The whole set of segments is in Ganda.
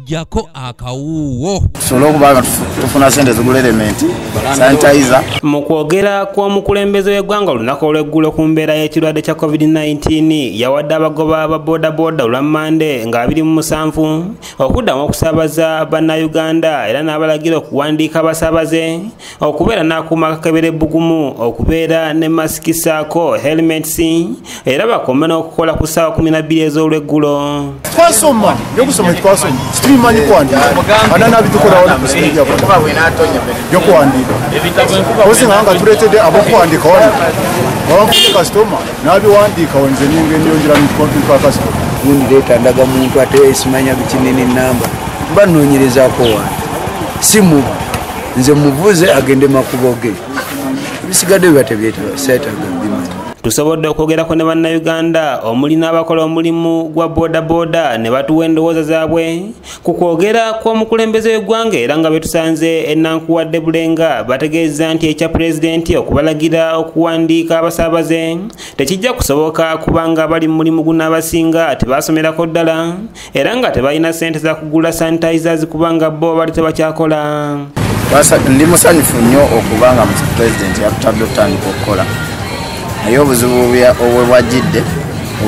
jako akawuwo solo kubaga tufuna sente zigula element sanitizer. Mu kwogera kw'omukulembeze w'eggwanga olunaku olw'eggulo ku mbeera y'ekirwadde kya COVID-19 yawadde abagoba ba bodaboda olwammande nga 27 okuddamu okusaabaza bannayuganda era n'abalagira okuwandiika abasaabaze okubeera n'akuuma akakebera ebbugumu okubeera ne masiki saako helmets era bakome n'okukola ku ssaawa 12 ez'olweggulo. Twasoma byokusoma twasoma tulimanyi kuwandiika anana bitukola wano kusijja byo kuwandiika osinga nga tuletedde abokuwandiika wano babafunye kasitoma n'abiwandiika wenze nyonjera mitwatulika kasitoma gundi leetandaga muntu ate esimanya bikinini namba banoonyerezaako wano simu nze muvuze agende makubo ge bisigadde biba tebyeetaba seetaga bimanyi. Tusobodde okwogerako ne bannayuganda omuli n'abakola omulimu gwa bodaboda ne batuwa endowooza zaabwe ku kwogera kw'omukulembeze w'eggwanga era nga betusanze ennankuwadde Bulenga bategeeza nti ekya Pulezidenti okubalagira okuwandiika abasaabaze tekijja kusoboka kubanga bali mu mulimu guno abasinga tebasomerako ddala era nga tebalina ssente za kugula sanitizers kubanga bo bali tebakyakola. Ndi musanyufu nnyo okubanga Pulezidenti yatudde okutandika okukola naye obuzibu obwebwajjidde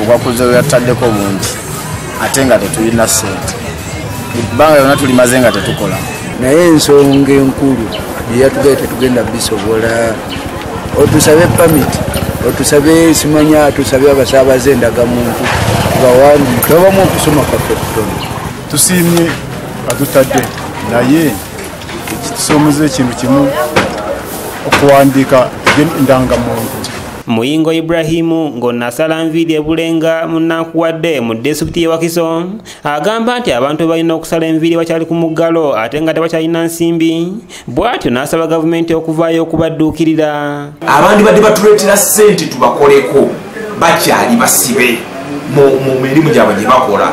obwakuze bweyataddeko bungi ate nga tetulina ssente ebbanga lyonna tulimaze nga tetukola. Naye ensonga enkulu eyatugaye tetugenda bisobola otusabe pamiti otusabe simanya tusabe abasaabaze endagamuntu bawandiika babamu okusoma kwaffe kutono. tusiimye atutadde naye ekitusoomeza ekintu kimu okuwandiika endangamuntu. Muyingo Ibrahimu ng'onasala nviiri e Bulenga munnankuwadde mu disitulikiti y'e Wakiso agamba nti abantu balina okusala enviiri bakyali ku muggalo ate nga tebakyalina nsimbi bw'atyo n'asaba gavumenti okuvaayo okubadduukirira. Abandi badde batuleetera ssente tubakoleko bakyali basibe mu mirimu gyabwe gye bakola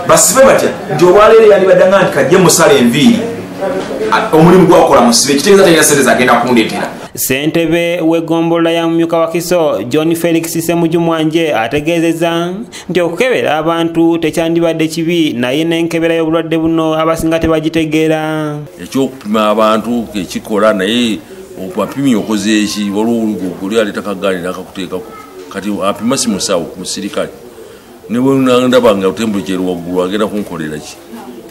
basibe batya nti olwaleero yali baddanga nti kajje musala enviiri omulimu gwakola musibe kitegeeza talina ssente zagenda kundeetera. Ssentebe w'eggombolola ya mumyuka Wakiso John Felix Semujumwanje ategeezezza nti okukebera abantu tekyandibadde kibi naye n'enkebera y'obulwadde buno abasinga tebagitegeera. Ekyokupima abantu ekikola naye opapimi okoze eki waliwo aleeta kagaali n'akakuteekako kati apima si musawo musirikale ne bwe ndaba nga temperature waggulu agenda kunkolera ki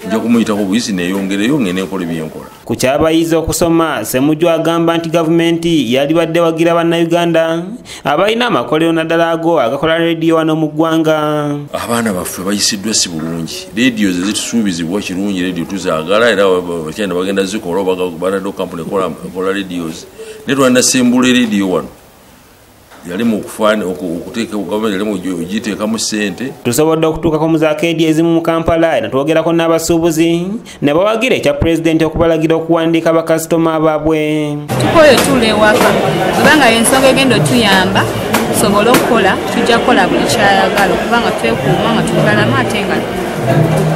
nja kumuyitako buyisi neeyongereyo ngene enkola ebyenkola. Ku ky'abayizi okusoma Semujju agamba nti gavumenti yalibadde wagira bannayuganda abalina amakolero naddala ago agakola leediyo wano mu ggwanga. Abaana baffe bayisiddwa si bulungi leediyo ze zitusuubizibwa kirungi leediyo tuzaagala era bakyanda bagenda zikola batadde kampuni ekola leediyozi naye twanasembula leediyo wano yali mu kufaani okuteeka gavumenti yali mu giteekamu ssente. Tusobodde okutuukako mu zaakeedi ezimu mu Kampala era twogerako n'abasuubuzi ne bawagira ekya Pulezidenti okubalagira okuwandiika bakasitoma baabwe. Tukoye tule ewaka kubanga ensonga egenda otuyamba tusobole okukola tujja kukola buli kyayagala okubanga twekuuma nga tugalama ate nga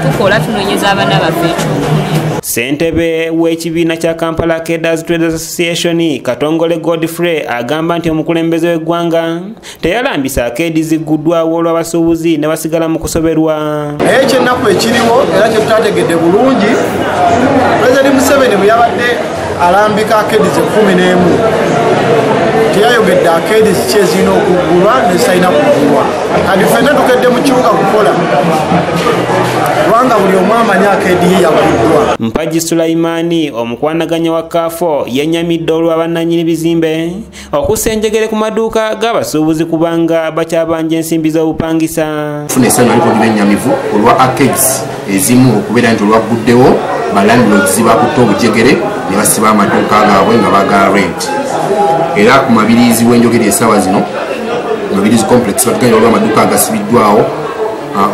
tukola tunoonyeza abaana baffe ekyokulya. Ssentebe w'ekibiina kya Kampala Cadres Traders Association Katongole Godfrey agamba nti omukulembeze w'eggwanga teyalambisa akeedi zigguddwawo olw'abasuubuzi ne basigala mu kusoberwa. Naye ekyennaku ekiriwo era kye tutategedde bulungi Pulezidenti Museveni bwe yabadde alambika akeedi 11 teyayogedde akeedi ki ezirina okuggulwa nezirina kuggulwa kati ffenna tukedde mu kibuga kukola kubanga buli omu amanyi akeedi ye yagguddwa. Mpagi Sulaimaani omukwanaganya wa Kaafo yennyamidde olwa bannannyini bizimbe okussa enjegere ku maduuka g'abasuubuzi kubanga bakyabanja ensimbi z'obupangisa. Funa essanyu aliko n'ennyamivu olwa akeeds ezimu okubeera nti olwagguddewo balandlords bakutte obujegere ne basiba amaduuka gaabwe nga bagala rent era ku mabirizi w'enjogera essaawa zino mabirizi complex batuganya olwa amaduuka agasibiddwawo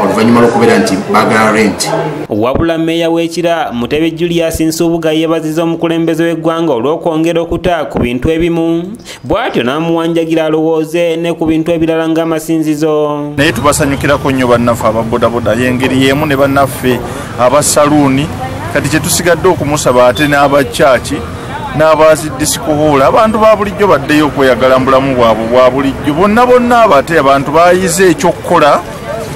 oluvannyuma lw'okubeera nti bagala rent. Wabula mmeeya w'ekira Mutebe Julius Nsubuga yeebazizza omukulembeze w'eggwanga olw'okwongera okuta ku bintu ebimu bw'atyo n'amuwanjagira alowooze ne ku bintu ebirala ng'amasinzizo. Naye tubasanyukirako nnyo bannaffe ababodaboda y'engeri y'emu ne bannaffe abasaluuni kati kye tusigadde okumusaba ate n'abakyaki n'abazi disikohoola abantu ba bulijjo baddeyo okweyagala mu bulamu bwabwe bwa bulijjo bonna abo ate abantu bayize ekyokukola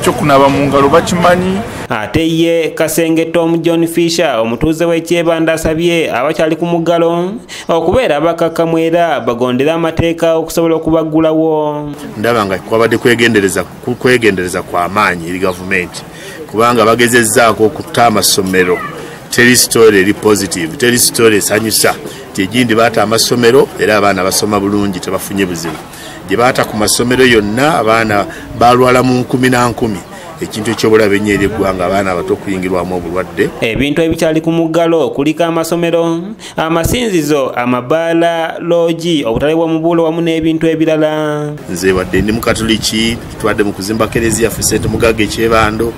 ekyokunaaba mu ngalo bakimanyi ate ye Kasengetom John Fisher omutuuze w'ekyebanda asabye abakyali ku muggalo okubeera abakakkamu era bagondera amateeka okusobola okubaggulawo. Ndaba nga kwabadde kwegendereza kwa maanyi eri gavumenti kubanga bagezezzaako okutta amasomero. Teri story eri positive, teri story esanyusa. Tegindi baata amasomero era abaana basoma bulungi tebafunye buzibu. Gye baata ku masomero yonna abaana balwala mu 10 ekintu ekyobulabe nnyo eri eggwanga abaana abato okuyingirwamu obulwadde. Ebintu ebikyali ku muggalo kuliko amasomero, amasinzizo, amabaala, loogi, obutale bw'omubuulo wamu n'ebintu ebirala. Nze wadde ndi mukatoliki, twadde mu kuzimba kereziya yaffe St. Mugaga ekyebando,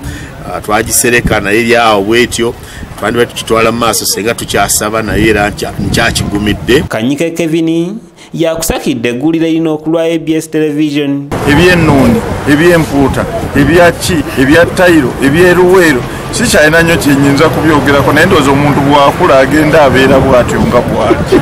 twagisereka naye eryawo bwetyo twandiba tukitwala mu maaso senga tukyasaba naye era nkyakigumidde. Kanyike Kevin yakusakidde eggulire lino okulwa ABS television. Eby'ennuuni, eby'empuuta, ebyaki, ebya tayiro, ebyeruweero sikyalina nnyo kyenyinza kubyogerako naye ndowooza omuntu bw'akula agenda abeera bw'atyo nga bw'ati.